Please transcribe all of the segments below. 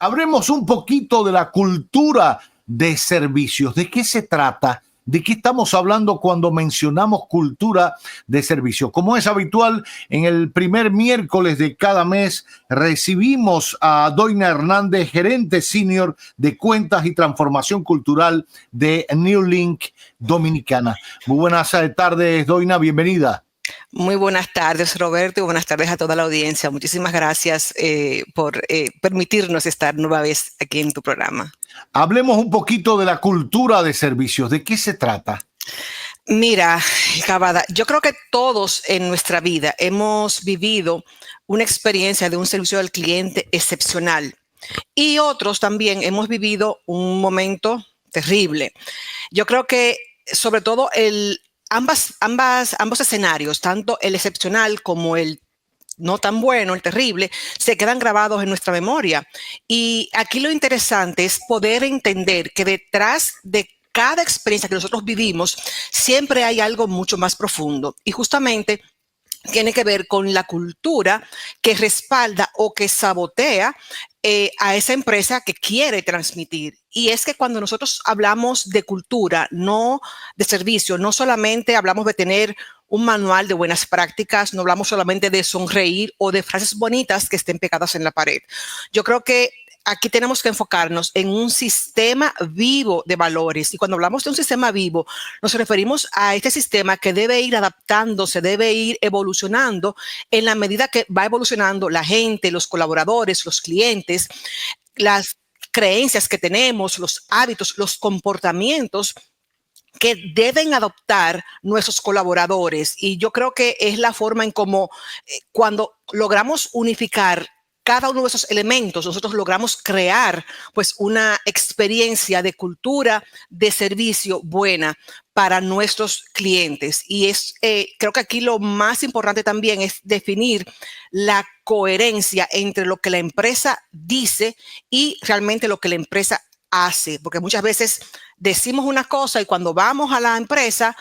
Hablemos un poquito de la cultura de servicios. ¿De qué se trata? ¿De qué estamos hablando cuando mencionamos cultura de servicios? Como es habitual, en el primer miércoles de cada mes recibimos a Doina Hernández, gerente senior de cuentas y transformación cultural de Newlink Dominicana. Muy buenas tardes, Doina, bienvenida. Muy buenas tardes, Roberto, y buenas tardes a toda la audiencia. Muchísimas gracias por permitirnos estar nueva vez aquí en tu programa. Hablemos un poquito de la cultura de servicios. ¿De qué se trata? Mira, Cavada, yo creo que todos en nuestra vida hemos vivido una experiencia de un servicio al cliente excepcional y otros también hemos vivido un momento terrible. Yo creo que sobre todo ambos escenarios, tanto el excepcional como el no tan bueno, el terrible, se quedan grabados en nuestra memoria. Y aquí lo interesante es poder entender que detrás de cada experiencia que nosotros vivimos, siempre hay algo mucho más profundo. Y justamente tiene que ver con la cultura que respalda o que sabotea a esa empresa que quiere transmitir. Y es que cuando nosotros hablamos de cultura, no de servicio, no solamente hablamos de tener un manual de buenas prácticas, no hablamos solamente de sonreír o de frases bonitas que estén pegadas en la pared. Yo creo que aquí tenemos que enfocarnos en un sistema vivo de valores. Y cuando hablamos de un sistema vivo, nos referimos a este sistema que debe ir adaptándose, debe ir evolucionando en la medida que va evolucionando la gente, los colaboradores, los clientes, las creencias que tenemos, los hábitos, los comportamientos que deben adoptar nuestros colaboradores. Y yo creo que es la forma en cómo cuando logramos unificar cada uno de esos elementos, nosotros logramos crear pues una experiencia de cultura de servicio buena para nuestros clientes. Y creo que aquí lo más importante también es definir la coherencia entre lo que la empresa dice y realmente lo que la empresa hace, porque muchas veces decimos una cosa y cuando vamos a la empresa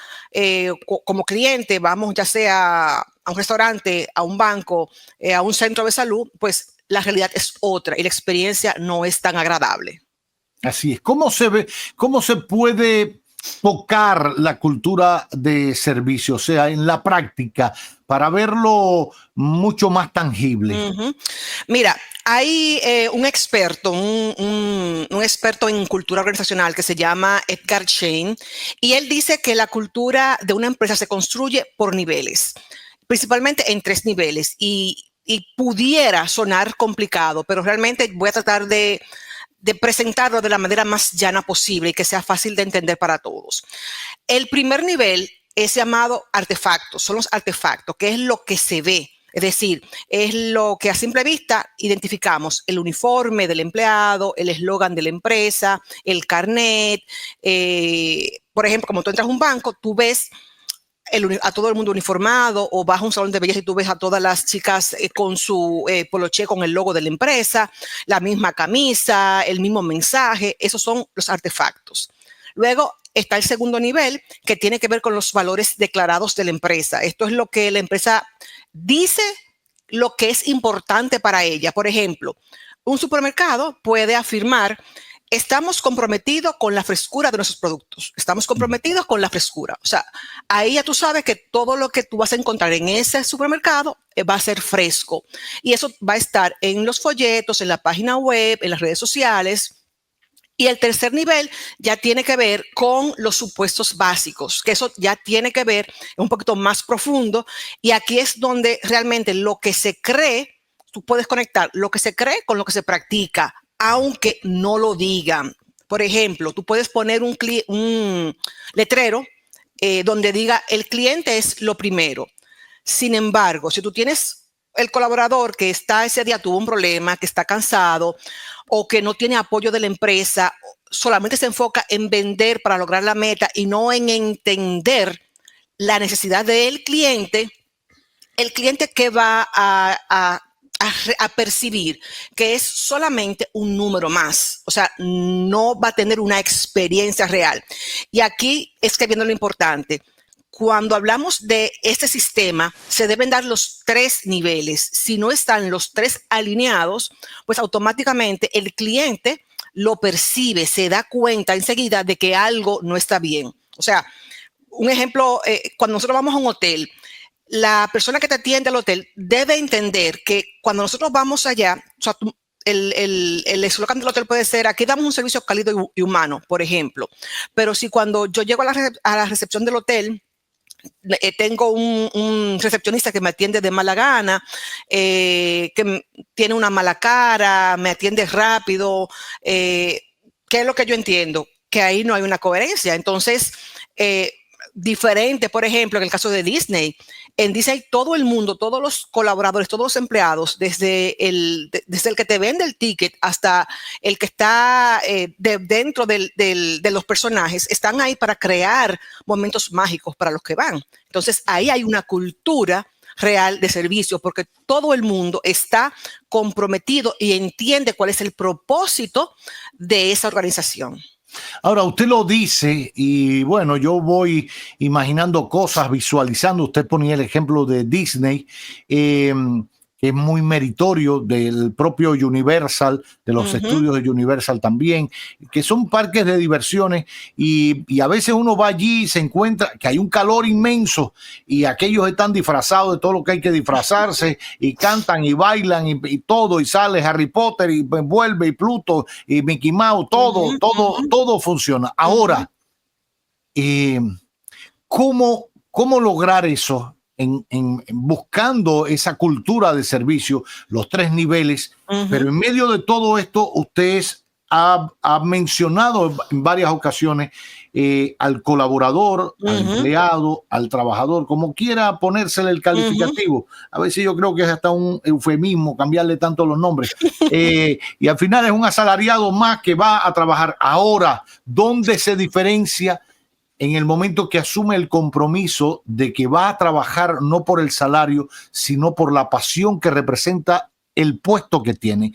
como cliente, vamos ya sea a un restaurante, a un banco, a un centro de salud, pues la realidad es otra y la experiencia no es tan agradable. Así es. ¿Cómo se puede tocar la cultura de servicio, o sea, en la práctica, para verlo mucho más tangible? Mira, hay un experto, un experto en cultura organizacional que se llama Edgar Schein, y él dice que la cultura de una empresa se construye por niveles, principalmente en 3 niveles, y pudiera sonar complicado, pero realmente voy a tratar de presentarlo de la manera más llana posible y que sea fácil de entender para todos. El primer nivel es llamado artefactos, son los artefactos, que es lo que se ve. Es decir, es lo que a simple vista identificamos: el uniforme del empleado, el eslogan de la empresa, el carnet. Por ejemplo, como tú entras a un banco, tú ves a todo el mundo uniformado, o vas a un salón de belleza y tú ves a todas las chicas con su poloché con el logo de la empresa, la misma camisa, el mismo mensaje. Esos son los artefactos. Luego está el segundo nivel, que tiene que ver con los valores declarados de la empresa. Esto es lo que la empresa dice, lo que es importante para ella. Por ejemplo, un supermercado puede afirmar: estamos comprometidos con la frescura de nuestros productos. Estamos comprometidos con la frescura. O sea, ahí ya tú sabes que todo lo que tú vas a encontrar en ese supermercado va a ser fresco. Y eso va a estar en los folletos, en la página web, en las redes sociales. Y el tercer nivel ya tiene que ver con los supuestos básicos, que eso ya tiene que ver, es un poquito más profundo. Y aquí es donde realmente lo que se cree, tú puedes conectar lo que se cree con lo que se practica, aunque no lo digan. Por ejemplo, tú puedes poner un letrero donde diga: el cliente es lo primero. Sin embargo, si tú tienes el colaborador que ese día tuvo un problema, que está cansado o que no tiene apoyo de la empresa, solamente se enfoca en vender para lograr la meta y no en entender la necesidad del cliente, el cliente que va a percibir que es solamente un número más, o sea, no va a tener una experiencia real. Y aquí es que viene lo importante: cuando hablamos de este sistema, se deben dar los 3 niveles. Si no están los 3 alineados, pues automáticamente el cliente lo percibe, se da cuenta enseguida de que algo no está bien. O sea, un ejemplo, cuando nosotros vamos a un hotel, la persona que te atiende al hotel debe entender que cuando nosotros vamos allá, o sea, el eslogan del hotel puede ser: aquí damos un servicio cálido y humano, por ejemplo. Pero si cuando yo llego a la recepción del hotel, tengo un recepcionista que me atiende de mala gana, que tiene una mala cara, me atiende rápido, ¿qué es lo que yo entiendo? Que ahí no hay una coherencia. Entonces, diferente, por ejemplo, en el caso de Disney. En Disney todo el mundo, todos los colaboradores, todos los empleados, desde el que te vende el ticket hasta el que está dentro de los personajes, están ahí para crear momentos mágicos para los que van. Entonces ahí hay una cultura real de servicio, porque todo el mundo está comprometido y entiende cuál es el propósito de esa organización. Ahora, usted lo dice y bueno, yo voy imaginando cosas, visualizando. Usted ponía el ejemplo de Disney, que es muy meritorio, del propio Universal, de los estudios de Universal también, que son parques de diversiones y a veces uno va allí y se encuentra que hay un calor inmenso y aquellos están disfrazados de todo lo que hay que disfrazarse y cantan y bailan y todo, y sale Harry Potter y vuelve y Pluto y Mickey Mouse, todo funciona. Ahora, ¿cómo lograr eso? Buscando esa cultura de servicio, los 3 niveles, pero en medio de todo esto, usted ha mencionado en varias ocasiones al colaborador, al empleado, al trabajador, como quiera ponérsele el calificativo. A veces yo creo que es hasta un eufemismo cambiarle tanto los nombres. Y al final es un asalariado más que va a trabajar. Ahora, ¿dónde se diferencia? En el momento que asume el compromiso de que va a trabajar no por el salario, sino por la pasión que representa el puesto que tiene.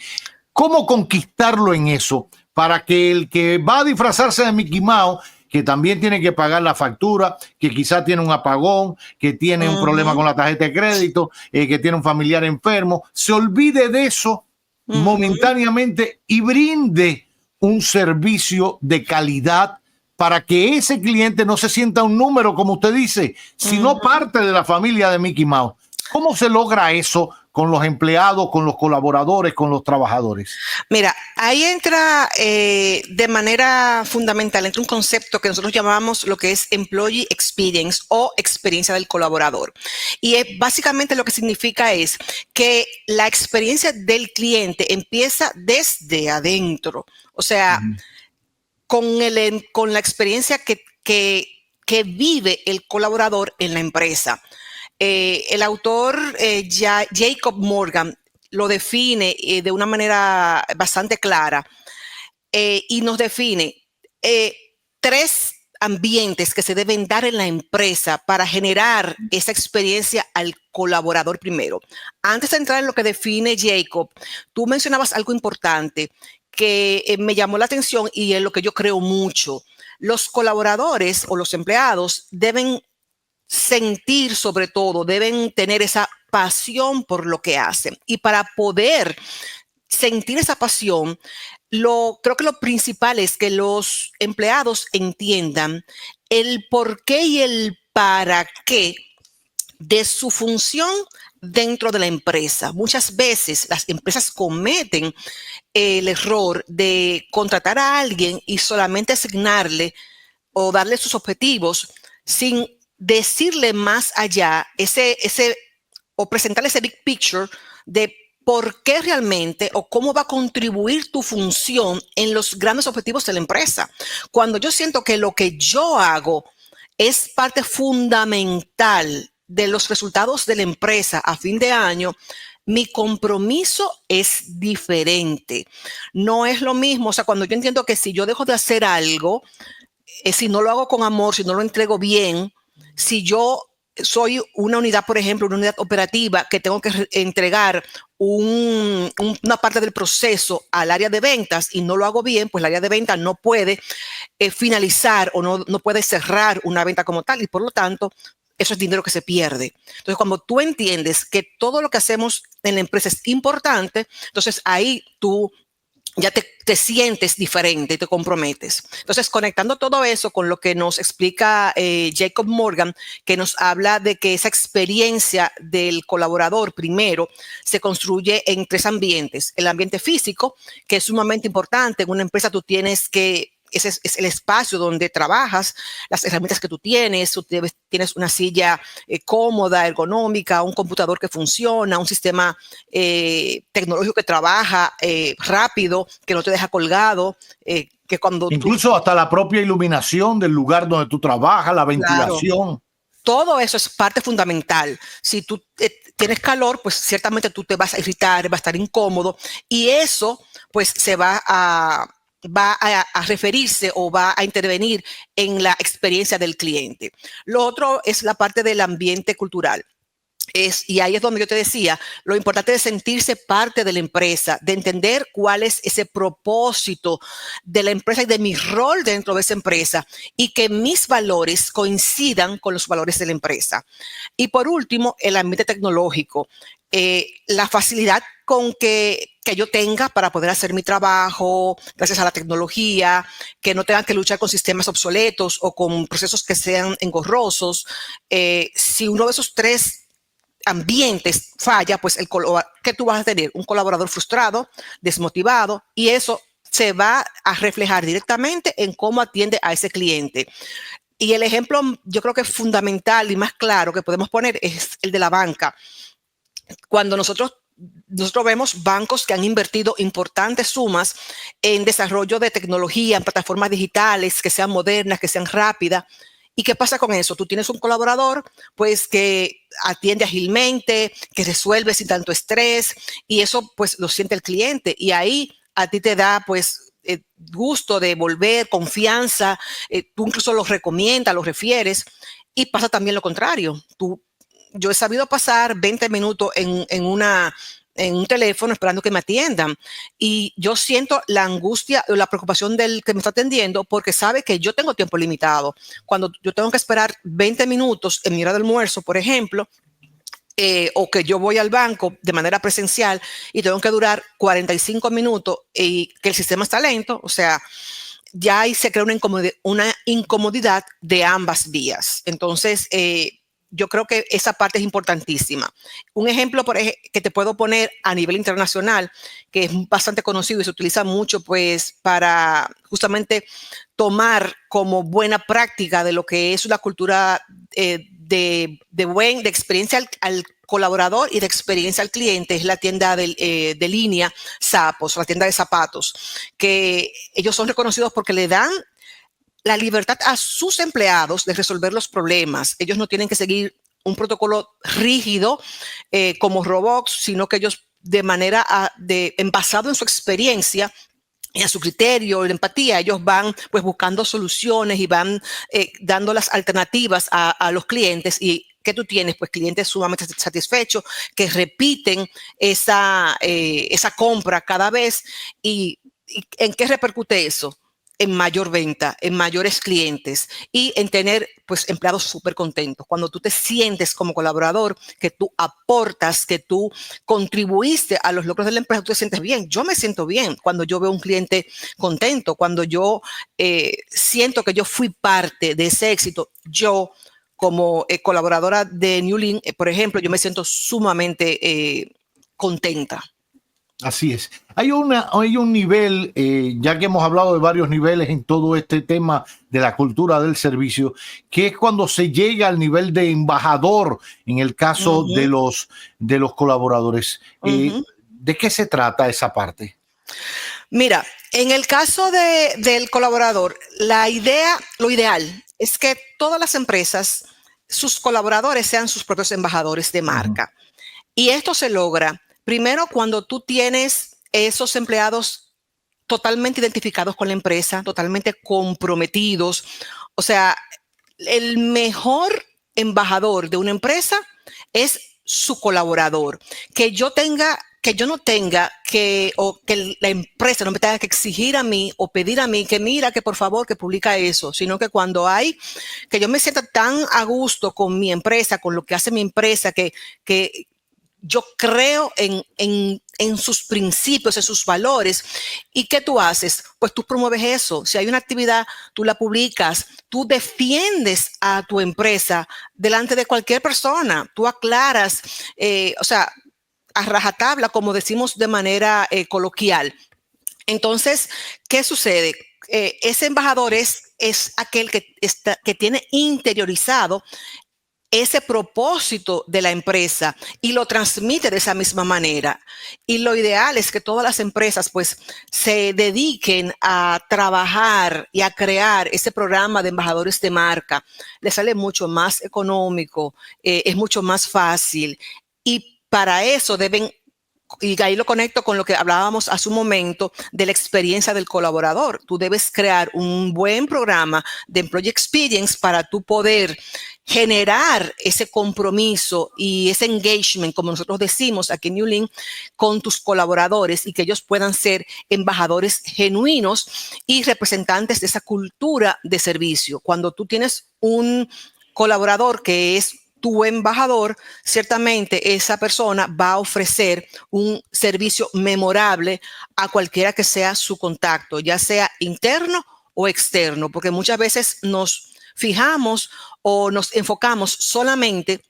¿Cómo conquistarlo en eso para que el que va a disfrazarse de Mickey Mouse, que también tiene que pagar la factura, que quizá tiene un apagón, que tiene un problema con la tarjeta de crédito, que tiene un familiar enfermo, se olvide de eso momentáneamente y brinde un servicio de calidad para que ese cliente no se sienta un número, como usted dice, sino parte de la familia de Mickey Mouse? ¿Cómo se logra eso con los empleados, con los colaboradores, con los trabajadores? Mira, ahí entra de manera fundamental, entra un concepto que nosotros llamamos lo que es Employee Experience o experiencia del colaborador. Y básicamente lo que significa es que la experiencia del cliente empieza desde adentro. O sea, con la experiencia que vive el colaborador en la empresa. El autor Jacob Morgan lo define de una manera bastante clara y nos define 3 ambientes que se deben dar en la empresa para generar esa experiencia al colaborador primero. Antes de entrar en lo que define Jacob, tú mencionabas algo importante que me llamó la atención y es lo que yo creo mucho. Los colaboradores o los empleados deben sentir, sobre todo, deben tener esa pasión por lo que hacen. Y para poder sentir esa pasión, creo que lo principal es que los empleados entiendan el por qué y el para qué de su función dentro de la empresa. Muchas veces las empresas cometen el error de contratar a alguien y solamente asignarle o darle sus objetivos sin decirle más allá o presentarle ese big picture de por qué realmente o cómo va a contribuir tu función en los grandes objetivos de la empresa. Cuando yo siento que lo que yo hago es parte fundamental de los resultados de la empresa a fin de año, mi compromiso es diferente. No es lo mismo, o sea, cuando yo entiendo que si yo dejo de hacer algo, si no lo hago con amor, si no lo entrego bien, si yo soy una unidad, por ejemplo, una unidad operativa que tengo que entregar una parte del proceso al área de ventas y no lo hago bien, pues el área de ventas no puede finalizar o no puede cerrar una venta como tal y por lo tanto eso es dinero que se pierde. Entonces, cuando tú entiendes que todo lo que hacemos en la empresa es importante, entonces ahí tú ya te sientes diferente y te comprometes. Entonces, conectando todo eso con lo que nos explica Jacob Morgan, que nos habla de que esa experiencia del colaborador primero se construye en 3 ambientes. El ambiente físico, que es sumamente importante. En una empresa tú tienes que ese es el espacio donde trabajas, las herramientas que tú tienes una silla cómoda, ergonómica, un computador que funciona, un sistema tecnológico que trabaja rápido, que no te deja colgado, que cuando incluso hasta la propia iluminación del lugar donde tú trabajas, la ventilación. Claro. Todo eso es parte fundamental. Si tú tienes calor, pues ciertamente tú te vas a irritar, va a estar incómodo y eso pues se va a referirse o va a intervenir en la experiencia del cliente. Lo otro es la parte del ambiente cultural. Y ahí es donde yo te decía, lo importante es sentirse parte de la empresa, de entender cuál es ese propósito de la empresa y de mi rol dentro de esa empresa y que mis valores coincidan con los valores de la empresa. Y por último, el ambiente tecnológico, la facilidad con que yo tenga para poder hacer mi trabajo gracias a la tecnología, que no tengan que luchar con sistemas obsoletos o con procesos que sean engorrosos. Si uno de esos 3 ambientes falla, pues ¿qué tú vas a tener? Un colaborador frustrado, desmotivado, y eso se va a reflejar directamente en cómo atiende a ese cliente. Y el ejemplo, yo creo que es fundamental y más claro que podemos poner es el de la banca. Cuando nosotros vemos bancos que han invertido importantes sumas en desarrollo de tecnología, en plataformas digitales que sean modernas, que sean rápidas. ¿Y qué pasa con eso? Tú tienes un colaborador, pues, que atiende ágilmente, que resuelve sin tanto estrés, y eso, pues, lo siente el cliente. Y ahí a ti te da, pues, gusto de volver, confianza, tú incluso los recomiendas, los refieres, y pasa también lo contrario. Yo he sabido pasar 20 minutos en un teléfono esperando que me atiendan y yo siento la angustia o la preocupación del que me está atendiendo porque sabe que yo tengo tiempo limitado. Cuando yo tengo que esperar 20 minutos en mi hora de almuerzo, por ejemplo, o que yo voy al banco de manera presencial y tengo que durar 45 minutos y que el sistema está lento, o sea, ya ahí se crea una incomodidad de ambas vías. Entonces, yo creo que esa parte es importantísima. Un ejemplo que te puedo poner a nivel internacional, que es bastante conocido y se utiliza mucho pues para justamente tomar como buena práctica de lo que es una cultura de experiencia al colaborador y de experiencia al cliente, es la tienda de línea Zappos, la tienda de zapatos, que ellos son reconocidos porque le dan la libertad a sus empleados de resolver los problemas. Ellos no tienen que seguir un protocolo rígido como robots, sino que ellos de manera basado en su experiencia y a su criterio y la empatía, ellos van pues buscando soluciones y van dando las alternativas a los clientes y ¿qué tú tienes? Pues clientes sumamente satisfechos que repiten esa compra cada vez y ¿en qué repercute eso? En mayor venta, en mayores clientes y en tener pues empleados súper contentos. Cuando tú te sientes como colaborador, que tú aportas, que tú contribuiste a los logros de la empresa, tú te sientes bien. Yo me siento bien cuando yo veo un cliente contento, cuando yo siento que yo fui parte de ese éxito. Yo como colaboradora de Newlink, por ejemplo, yo me siento sumamente contenta. Así es. Hay un nivel, ya que hemos hablado de varios niveles en todo este tema de la cultura del servicio, que es cuando se llega al nivel de embajador en el caso de los colaboradores. ¿De qué se trata esa parte? Mira, en el caso del colaborador, lo ideal es que todas las empresas, sus colaboradores sean sus propios embajadores de marca. Y esto se logra primero cuando tú tienes esos empleados totalmente identificados con la empresa, totalmente comprometidos. O sea, el mejor embajador de una empresa es su colaborador. Que yo no tenga o que la empresa no me tenga que exigir a mí o pedir a mí que mira, que por favor, que publica eso, sino que que yo me sienta tan a gusto con mi empresa, con lo que hace mi empresa, que yo creo en sus principios, en sus valores. ¿Y qué tú haces? Pues tú promueves eso. Si hay una actividad, tú la publicas, tú defiendes a tu empresa delante de cualquier persona, tú aclaras, a rajatabla, como decimos de manera coloquial. Entonces, ¿qué sucede? Ese embajador es aquel que tiene interiorizado ese propósito de la empresa y lo transmite de esa misma manera. Y lo ideal es que todas las empresas pues se dediquen a trabajar y a crear ese programa de embajadores de marca. Les sale mucho más económico, es mucho más fácil, y para eso deben, y ahí lo conecto con lo que hablábamos hace un momento de la experiencia del colaborador. Tú debes crear un buen programa de Employee Experience para tú poder generar ese compromiso y ese engagement, como nosotros decimos aquí en Newlink, con tus colaboradores, y que ellos puedan ser embajadores genuinos y representantes de esa cultura de servicio. Cuando tú tienes un colaborador que es tu embajador, ciertamente esa persona va a ofrecer un servicio memorable a cualquiera que sea su contacto, ya sea interno o externo, porque muchas veces nos fijamos o nos enfocamos solamente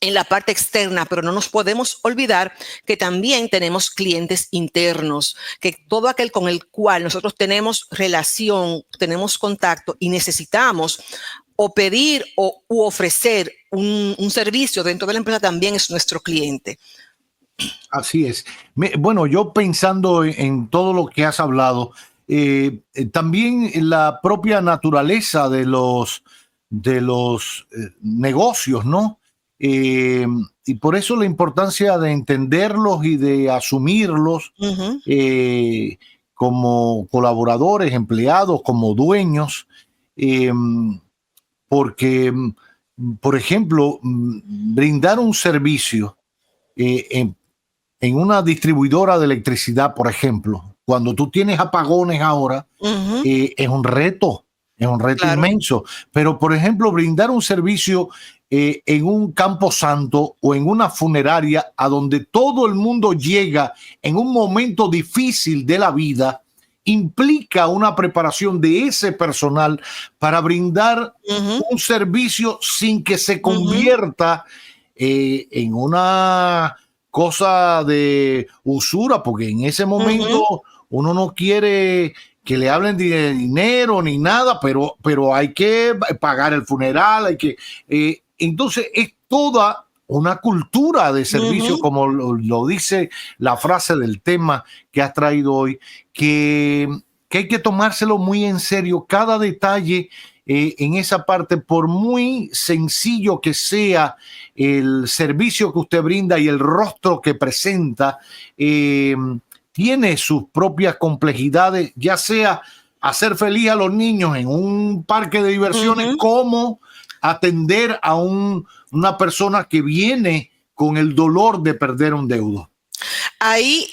en la parte externa, pero no nos podemos olvidar que también tenemos clientes internos, que todo aquel con el cual nosotros tenemos relación, tenemos contacto y necesitamos o pedir u ofrecer un servicio dentro de la empresa, también es nuestro cliente. Así es. Bueno, yo pensando en todo lo que has hablado, también la propia naturaleza de los negocios, ¿no? Y por eso la importancia de entenderlos y de asumirlos como colaboradores, empleados, como dueños, porque, por ejemplo, brindar un servicio en una distribuidora de electricidad, por ejemplo, cuando tú tienes apagones ahora, es un reto claro, inmenso. Pero, por ejemplo, brindar un servicio en un camposanto o en una funeraria a donde todo el mundo llega en un momento difícil de la vida, implica una preparación de ese personal para brindar un servicio sin que se convierta en una cosa de usura, porque en ese momento uno no quiere que le hablen de dinero ni nada, pero hay que pagar el funeral, hay que entonces es toda una cultura de servicio, como lo dice la frase del tema que has traído hoy, que hay que tomárselo muy en serio, cada detalle en esa parte, por muy sencillo que sea el servicio que usted brinda y el rostro que presenta, tiene sus propias complejidades, ya sea hacer feliz a los niños en un parque de diversiones, como atender a una persona que viene con el dolor de perder un deudo. Ahí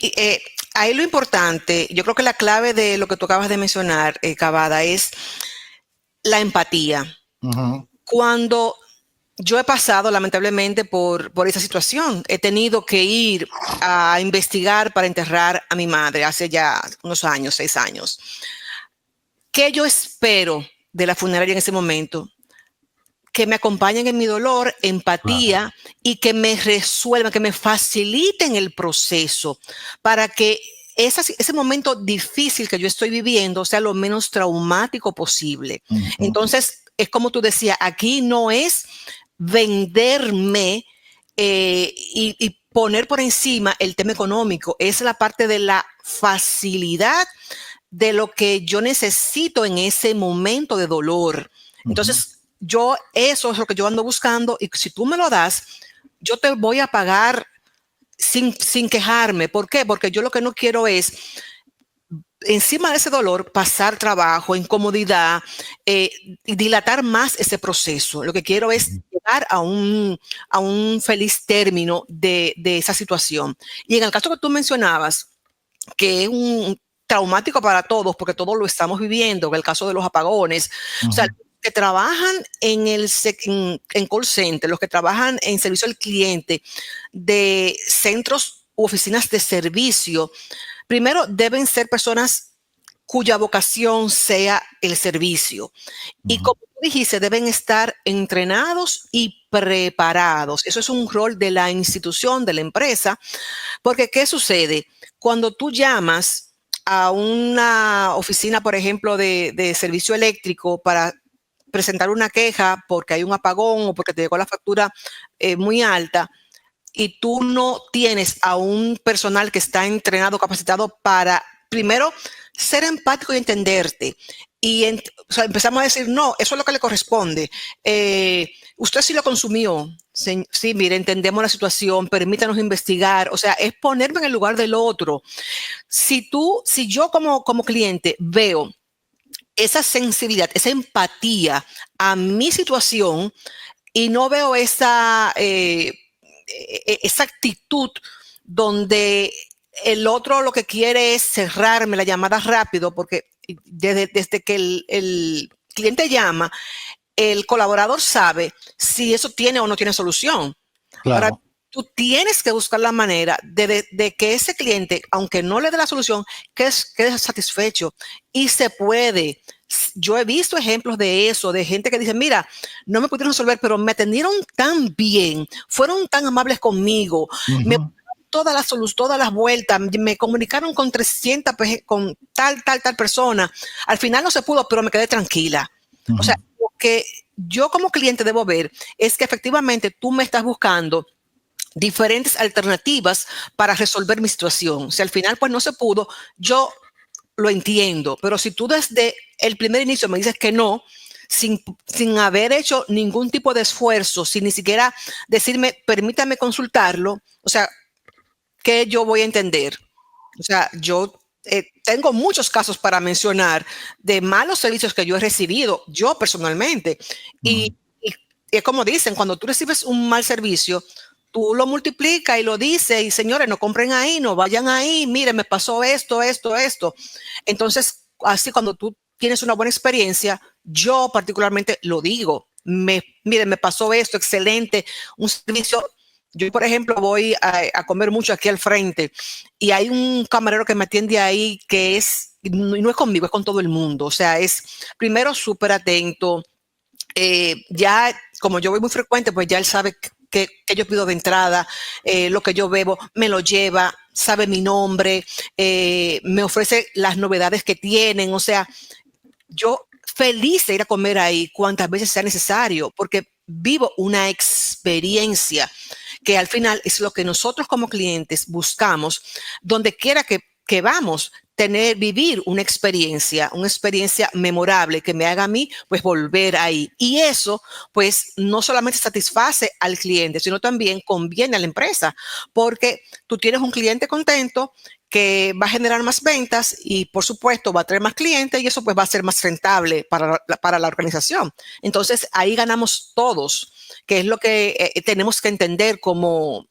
lo importante, yo creo que la clave de lo que tú acabas de mencionar, Cavada, es la empatía. Cuando yo he pasado lamentablemente por esa situación, he tenido que ir a investigar para enterrar a mi madre hace ya unos años, 6 años. ¿Qué yo espero de la funeraria en ese momento? Que me acompañen en mi dolor, empatía, y que me resuelvan, que me faciliten el proceso para que ese momento difícil que yo estoy viviendo sea lo menos traumático posible. Entonces, es como tú decías, aquí no es venderme y poner por encima el tema económico, es la parte de la facilidad de lo que yo necesito en ese momento de dolor. Entonces, eso es lo que yo ando buscando, y si tú me lo das, yo te voy a pagar sin quejarme. ¿Por qué? Porque yo lo que no quiero es, encima de ese dolor, pasar trabajo, incomodidad, y dilatar más ese proceso. Lo que quiero es que llegar a un feliz término de esa situación. Y en el caso que tú mencionabas, que es un traumático para todos, porque todos lo estamos viviendo, en el caso de los apagones, o sea, que trabajan en call center, los que trabajan en servicio al cliente de centros u oficinas de servicio, primero deben ser personas cuya vocación sea el servicio. Y como tú dijiste, deben estar entrenados y preparados. Eso es un rol de la institución, de la empresa, porque ¿qué sucede? Cuando tú llamas a una oficina, por ejemplo, de servicio eléctrico para presentar una queja porque hay un apagón o porque te llegó la factura muy alta, y tú no tienes a un personal que está entrenado, capacitado para, primero, ser empático y entenderte. Y o sea, empezamos a decir, no, eso es lo que le corresponde. Usted sí lo consumió. Sí, mire, entendemos la situación, permítanos investigar. O sea, es ponerme en el lugar del otro. Si yo como cliente veo esa sensibilidad, esa empatía a mi situación y no veo esa actitud donde el otro lo que quiere es cerrarme la llamada rápido, porque desde que el cliente llama, el colaborador sabe si eso tiene o no tiene solución. Claro. Ahora, tú tienes que buscar la manera de que ese cliente, aunque no le dé la solución, quede satisfecho. Y se puede. Yo he visto ejemplos de eso, de gente que dice, mira, no me pudieron resolver, pero me atendieron tan bien, fueron tan amables conmigo, me todas las vueltas, me comunicaron con 300, con tal persona. Al final no se pudo, pero me quedé tranquila. O sea, lo que yo como cliente debo ver es que efectivamente tú me estás buscando diferentes alternativas para resolver mi situación. Si al final pues no se pudo, yo lo entiendo, pero si tú desde el primer inicio me dices que no, sin haber hecho ningún tipo de esfuerzo, sin ni siquiera decirme, permítame consultarlo, o sea, ¿qué yo voy a entender? O sea, yo tengo muchos casos para mencionar de malos servicios que yo he recibido, yo personalmente. Y es como dicen, cuando tú recibes un mal servicio, tú lo multiplicas y lo dices, y señores, no compren ahí, no vayan ahí, miren, me pasó esto. Entonces, así cuando tú tienes una buena experiencia, yo particularmente lo digo, miren, me pasó esto, excelente, un servicio. Yo, por ejemplo, voy a comer mucho aquí al frente y hay un camarero que me atiende ahí que no es conmigo, es con todo el mundo. O sea, es primero súper atento. Ya, como yo voy muy frecuente, pues ya él sabe que yo pido de entrada, lo que yo bebo, me lo lleva, sabe mi nombre, me ofrece las novedades que tienen. O sea, yo feliz de ir a comer ahí cuantas veces sea necesario, porque vivo una experiencia que al final es lo que nosotros como clientes buscamos, donde quiera que vamos, vivir una experiencia memorable que me haga a mí, pues, volver ahí. Y eso, pues, no solamente satisface al cliente, sino también conviene a la empresa, porque tú tienes un cliente contento que va a generar más ventas y, por supuesto, va a traer más clientes y eso, pues, va a ser más rentable para la organización. Entonces, ahí ganamos todos, que es lo que tenemos que entender como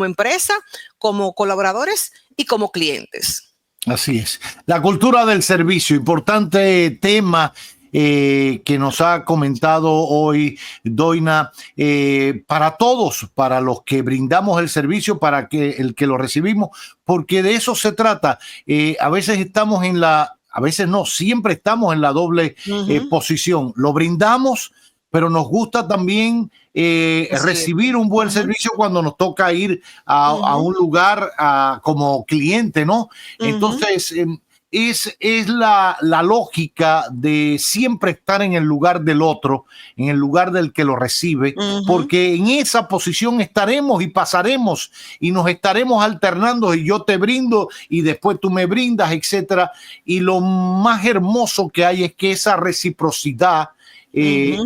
empresa, como colaboradores y como clientes. Así es. La cultura del servicio, importante tema que nos ha comentado hoy Doina, para todos, para los que brindamos el servicio, para el que lo recibimos, porque de eso se trata. A veces estamos a veces no, siempre estamos en la doble posición. Lo brindamos, pero nos gusta también recibir un buen servicio cuando nos toca ir a un lugar como cliente, ¿no? Entonces, es la lógica de siempre estar en el lugar del otro, en el lugar del que lo recibe, porque en esa posición estaremos y pasaremos y nos estaremos alternando y yo te brindo y después tú me brindas, etcétera. Y lo más hermoso que hay es que esa reciprocidad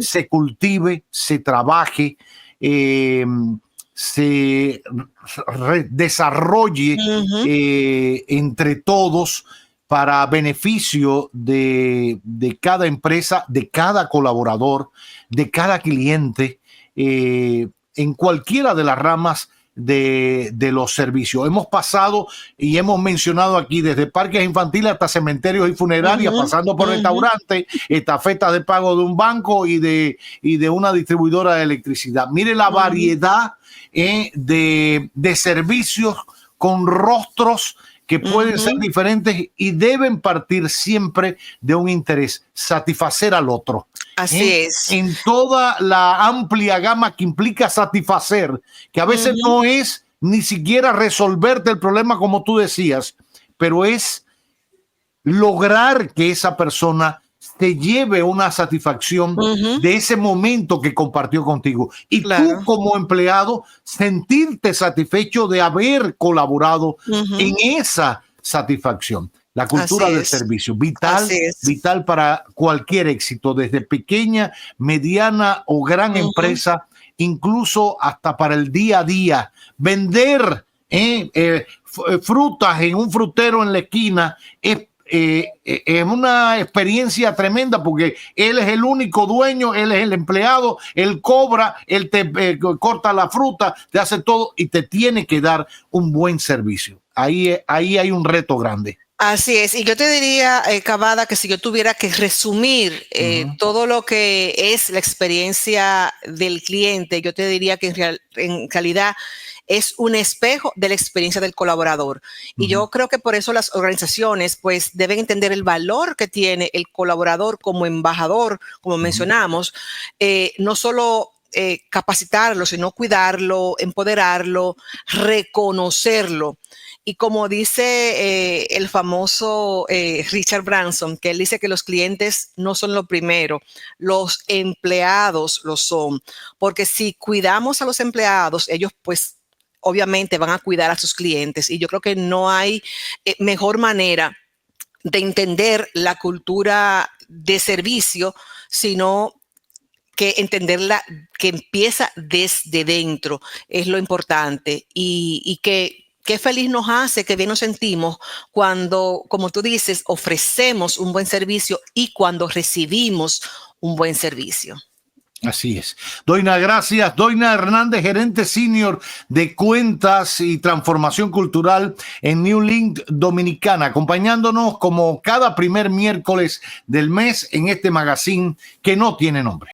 se cultive, se trabaje, se desarrolle entre todos para beneficio de cada empresa, de cada colaborador, de cada cliente. en cualquiera de las ramas de los servicios. Hemos pasado y hemos mencionado aquí desde parques infantiles hasta cementerios y funerarias, pasando por restaurantes, estafetas de pago de un banco y de una distribuidora de electricidad. Mire la variedad de servicios con rostros que pueden ser diferentes y deben partir siempre de un interés, satisfacer al otro. Así es. En toda la amplia gama que implica satisfacer, que a veces no es ni siquiera resolverte el problema como tú decías, pero es lograr que esa persona te lleve una satisfacción de ese momento que compartió contigo. Y tú como empleado sentirte satisfecho de haber colaborado en esa satisfacción. La cultura del servicio, vital para cualquier éxito, desde pequeña, mediana o gran empresa, incluso hasta para el día a día. Vender frutas en un frutero en la esquina es una experiencia tremenda porque él es el único dueño, él es el empleado, él cobra, él te corta la fruta, te hace todo y te tiene que dar un buen servicio. Ahí hay un reto grande. Así es, y yo te diría, Cavada, que si yo tuviera que resumir todo lo que es la experiencia del cliente, yo te diría que en realidad es un espejo de la experiencia del colaborador. Y yo creo que por eso las organizaciones pues deben entender el valor que tiene el colaborador como embajador, como mencionamos, no solo capacitarlo, sino cuidarlo, empoderarlo, reconocerlo. Y como dice el famoso Richard Branson, que él dice que los clientes no son lo primero, los empleados lo son. Porque si cuidamos a los empleados, ellos pues obviamente van a cuidar a sus clientes. Y yo creo que no hay mejor manera de entender la cultura de servicio, sino que entenderla que empieza desde dentro. Es lo importante. Y que qué feliz nos hace, qué bien nos sentimos cuando, como tú dices, ofrecemos un buen servicio y cuando recibimos un buen servicio. Así es. Doina, gracias. Doina Hernández, gerente senior de cuentas y transformación cultural en New Link Dominicana, acompañándonos como cada primer miércoles del mes en este magazine que no tiene nombre.